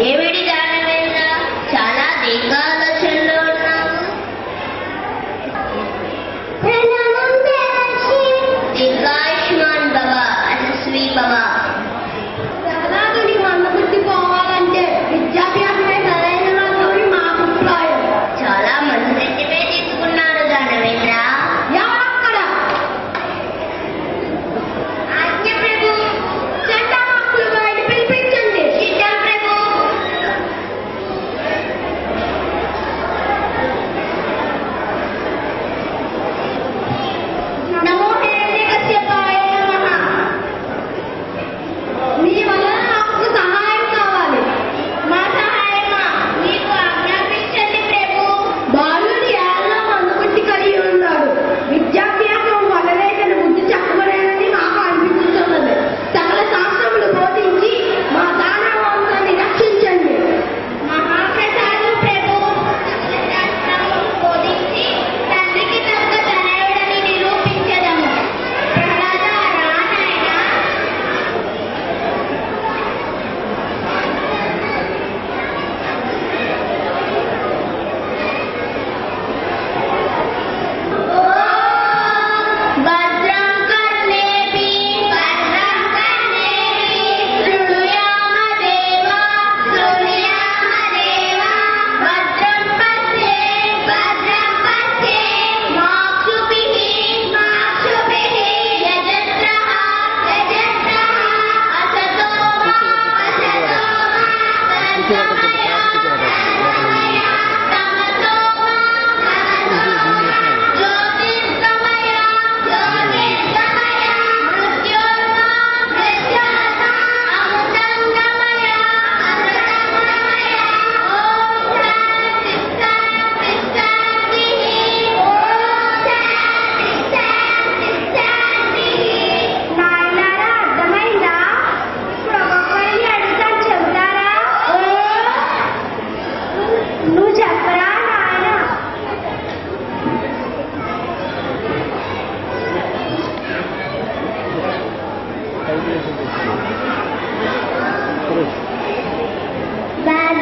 ఏమిటి దానవేంద్ర, చాలా దీర్ఘ ఆలోచనలో ఉన్నావు? దీర్ఘాయుష్మాన్ భవ, యశస్వి భవ. ప్రహ్లాదుడి మందబుద్ధి పోవాలంటే విద్యాభ్యాసమే సరైన మార్గమని మా అభిప్రాయం. చాలా మంచి నిర్ణయమే తీసుకున్నారు దానవేంద్ర. ఎవరక్కడ? ఆజ్ఞ ప్రభు. చెడ్డమాకులు బయట పిలిపించండి. చిత్తం ప్రభు. నమో హిరణ్యకశ్యపాయ నమః. మీ వల్ల నాకు సహాయం కావాలి. మా సహాయమా? నీకు ఆజ్ఞాపించండి ప్రభు. బాలుడు ఏళ్ళ మందబుద్ధి కలిగి ఉన్నాడు. విద్యాభ్యాసం వలలేదని బుద్ధి చెప్పలేదని మాకు అనిపించుతున్నది. సకల శాస్త్రములు బోధించి మా దానవంతుని రక్షించండి. మహాప్రసాదం ప్రభు. శాస్త్రములు బోధించి తండ్రికి తగ్గ తనయుడని నిరూపించదము. ప్రహ్లాద రా నాయనా. భద్రం కర్ణేభి భద్రం కర్ణేభి శృణుయామ దేవా శృణుయామ దేవా భద్రం పశ్యే భద్రం పశ్యే మాక్షుభిః మాక్షుభిః యజత్రః యజత్రః అసతో మా తమసోమయ తమసో మా జ్యోతిర్గమయ జ్యోతిర్గమయ మృత్యోర్మా మృత్యోర్మా అమృతంగమయ అమృతంగమయ. ఓం శాంతి శాంతి శాంతి. ఓం శాంతి శాంతి శాంతి. నాయనారా, అర్థమైందా? ఇప్పుడు ఒక్కొక్కరిని అడుగుతాను, చెబుతారా? నువ్వు చెప్పరా నాయన? భద్రం